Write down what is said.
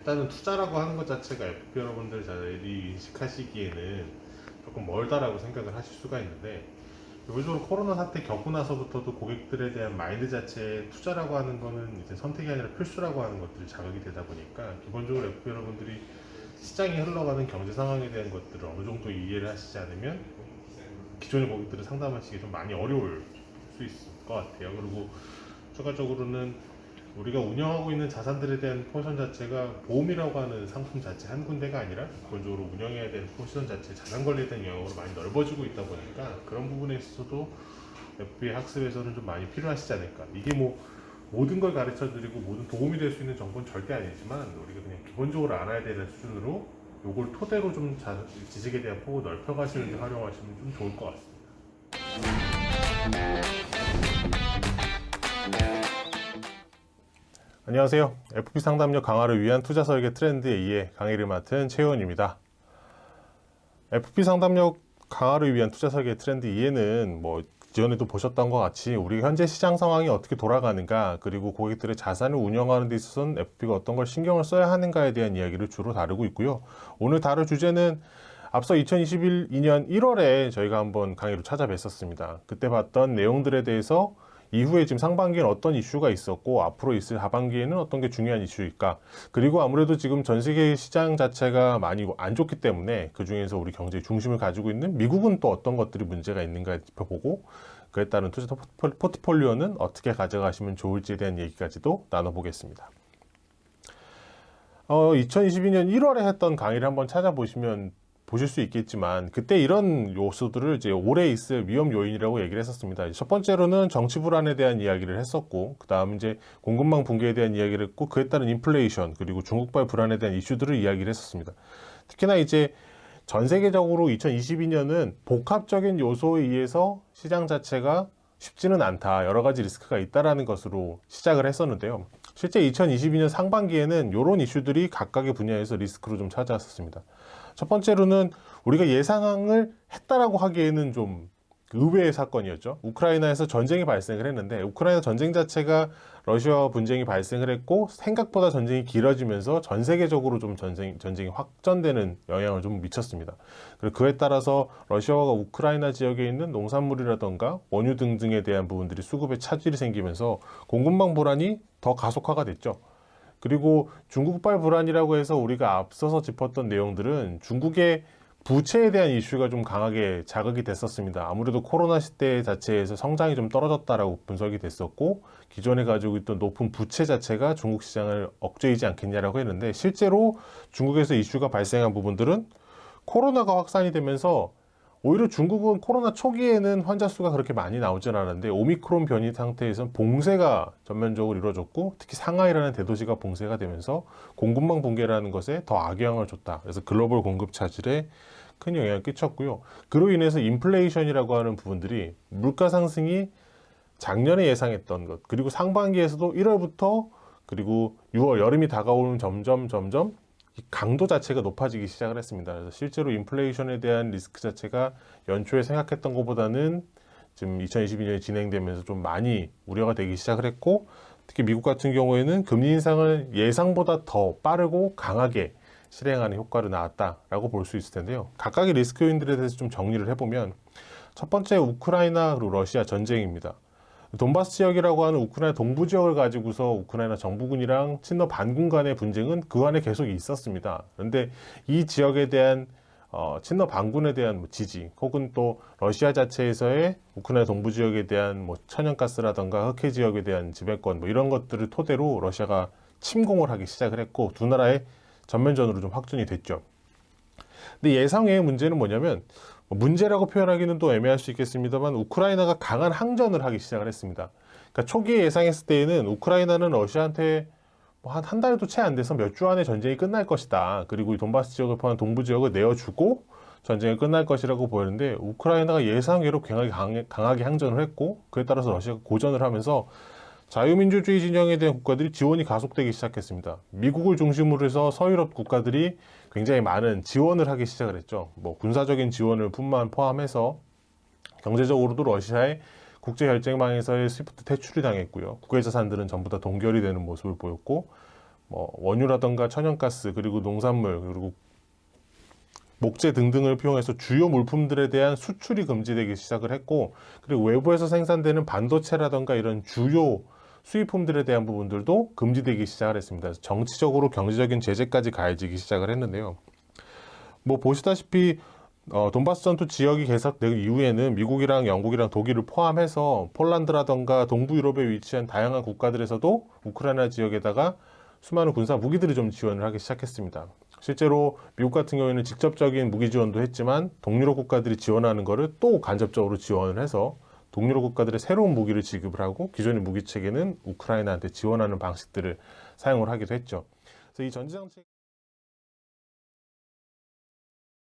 일단은 투자라고 하는 것 자체가 FP 여러분들이 인식하시기에는 조금 멀다라고 생각을 하실 수가 있는데, 기본적으로 코로나 사태 겪고 나서부터도 고객들에 대한 마인드 자체에 투자라고 하는 거는 이제 선택이 아니라 필수라고 하는 것들이 자극이 되다 보니까, 기본적으로 FP 여러분들이 시장이 흘러가는 경제 상황에 대한 것들을 어느 정도 이해를 하시지 않으면 기존의 고객들을 상담하시기 좀 많이 어려울 수 있을 것 같아요. 그리고 추가적으로는 우리가 운영하고 있는 자산들에 대한 포지션 자체가 보험이라고 하는 상품 자체 한 군데가 아니라 기본적으로 운영해야 되는 포지션 자체, 자산 관리에 대한 영역으로 많이 넓어지고 있다 보니까 그런 부분에 있어서도 FP 학습에서는 좀 많이 필요하시지 않을까. 이게 뭐 모든 걸 가르쳐 드리고 모든 도움이 될 수 있는 정보는 절대 아니지만, 우리가 그냥 기본적으로 알아야 되는 수준으로 요걸 토대로 좀 지식에 대한 폭을 넓혀 가시는 데 활용하시면 좀 좋을 것 같습니다. 안녕하세요. FP 상담력 강화를 위한 투자 설계 트렌드에 의해 강의를 맡은 최의원입니다. FP 상담력 강화를 위한 투자 설계 트렌드 2에는 뭐 기존에도 보셨던 것 같이 우리 현재 시장 상황이 어떻게 돌아가는가, 그리고 고객들의 자산을 운영하는 데 있어서는 FP가 어떤 걸 신경을 써야 하는가에 대한 이야기를 주로 다루고 있고요. 오늘 다룰 주제는 앞서 2021년 1월에 저희가 한번 강의로 찾아뵀었습니다. 그때 봤던 내용들에 대해서 이후에 지금 상반기에는 어떤 이슈가 있었고 앞으로 있을 하반기에는 어떤 게 중요한 이슈일까, 그리고 아무래도 지금 전 세계 시장 자체가 많이 안 좋기 때문에 그 중에서 우리 경제의 중심을 가지고 있는 미국은 또 어떤 것들이 문제가 있는가 짚어보고, 그에 따른 투자 포트폴리오는 어떻게 가져가시면 좋을지에 대한 얘기까지도 나눠보겠습니다. 2022년 1월에 했던 강의를 한번 찾아보시면 보실 수 있겠지만, 그때 이런 요소들을 이제 올해 있을 위험 요인이라고 얘기를 했었습니다. 첫 번째로는 정치 불안에 대한 이야기를 했었고, 그 다음 이제 공급망 붕괴에 대한 이야기를 했고, 그에 따른 인플레이션, 그리고 중국발 불안에 대한 이슈들을 이야기를 했었습니다. 특히나 이제 전 세계적으로 2022년은 복합적인 요소에 의해서 시장 자체가 쉽지는 않다, 여러 가지 리스크가 있다라는 것으로 시작을 했었는데요. 실제 2022년 상반기에는 이런 이슈들이 각각의 분야에서 리스크로 좀 찾아왔었습니다. 첫 번째로는 우리가 예상을 했다라고 하기에는 좀 의외의 사건이었죠. 우크라이나에서 전쟁이 발생을 했는데, 우크라이나 전쟁 자체가 러시아와 분쟁이 발생을 했고 생각보다 전쟁이 길어지면서 전 세계적으로 좀 전쟁이 확전되는 영향을 좀 미쳤습니다. 그리고 그에 따라서 러시아가 우크라이나 지역에 있는 농산물이라던가 원유 등등에 대한 부분들이 수급에 차질이 생기면서 공급망 불안이 더 가속화가 됐죠. 그리고 중국발 불안이라고 해서 우리가 앞서서 짚었던 내용들은 중국의 부채에 대한 이슈가 좀 강하게 자극이 됐었습니다. 아무래도 코로나 시대 자체에서 성장이 좀 떨어졌다라고 분석이 됐었고, 기존에 가지고 있던 높은 부채 자체가 중국 시장을 억제이지 않겠냐라고 했는데, 실제로 중국에서 이슈가 발생한 부분들은 코로나가 확산이 되면서 오히려 중국은 코로나 초기에는 환자 수가 그렇게 많이 나오진 않았는데, 오미크론 변이 상태에서는 봉쇄가 전면적으로 이루어졌고, 특히 상하이라는 대도시가 봉쇄가 되면서 공급망 붕괴라는 것에 더 악영향을 줬다. 그래서 글로벌 공급 차질에 큰 영향을 끼쳤고요. 그로 인해서 인플레이션이라고 하는 부분들이 물가 상승이 작년에 예상했던 것, 그리고 상반기에서도 1월부터 그리고 6월 여름이 다가오는 점점 강도 자체가 높아지기 시작을 했습니다. 그래서 실제로 인플레이션에 대한 리스크 자체가 연초에 생각했던 것보다는 지금 2022년에 진행되면서 좀 많이 우려가 되기 시작을 했고, 특히 미국 같은 경우에는 금리 인상을 예상보다 더 빠르고 강하게 실행하는 효과를 나왔다라고 볼 수 있을 텐데요. 각각의 리스크 요인들에 대해서 좀 정리를 해보면, 첫 번째 우크라이나 그리고 러시아 전쟁입니다. 돈바스 지역이라고 하는 우크라이나 동부 지역을 가지고서 우크라이나 정부군이랑 친러 반군 간의 분쟁은 그 안에 계속 있었습니다. 그런데 이 지역에 대한 친러 반군에 대한 지지, 혹은 또 러시아 자체에서의 우크라이나 동부 지역에 대한 천연가스라던가 흑해 지역에 대한 지배권 이런 것들을 토대로 러시아가 침공을 하기 시작을 했고, 두 나라의 전면전으로 좀 확전이 됐죠. 근데 예상외의 문제는 뭐냐면, 문제라고 표현하기는 또 애매할 수 있겠습니다만, 우크라이나가 강한 항전을 하기 시작을 했습니다. 그러니까 초기에 예상했을 때에는 우크라이나는 러시아한테 한 달도 채 안 돼서 몇 주 안에 전쟁이 끝날 것이다. 그리고 이 돈바스 지역을 포함한 동부 지역을 내어주고 전쟁이 끝날 것이라고 보였는데, 우크라이나가 예상외로 강하게 항전을 했고, 그에 따라서 러시아가 고전을 하면서 자유민주주의 진영에 대한 국가들이 지원이 가속되기 시작했습니다. 미국을 중심으로 해서 서유럽 국가들이 굉장히 많은 지원을 하기 시작을 했죠. 군사적인 지원을 포함해서 경제적으로도 러시아의 국제결제망에서의 스위프트 퇴출이 당했고요. 국외자산들은 전부 다 동결이 되는 모습을 보였고, 뭐 원유라던가 천연가스 그리고 농산물 그리고 목재 등등을 포함해서 주요 물품들에 대한 수출이 금지되기 시작을 했고, 그리고 외부에서 생산되는 반도체라던가 이런 주요 수입품들에 대한 부분들도 금지되기 시작을 했습니다. 그래서 정치적으로 경제적인 제재까지 가해지기 시작을 했는데요. 뭐 보시다시피 돈바스 전투 지역이 개설된 이후에는 미국이랑 영국이랑 독일을 포함해서 폴란드라던가 동부 유럽에 위치한 다양한 국가들에서도 우크라이나 지역에다가 수많은 군사 무기들을 좀 지원을 하기 시작했습니다. 실제로 미국 같은 경우에는 직접적인 무기 지원도 했지만 동유럽 국가들이 지원하는 거를 또 간접적으로 지원을 해서 동유럽 국가들의 새로운 무기를 지급을 하고 기존의 무기 체계는 우크라이나한테 지원하는 방식들을 사용을 하기도 했죠. 그래서 이 전지 장치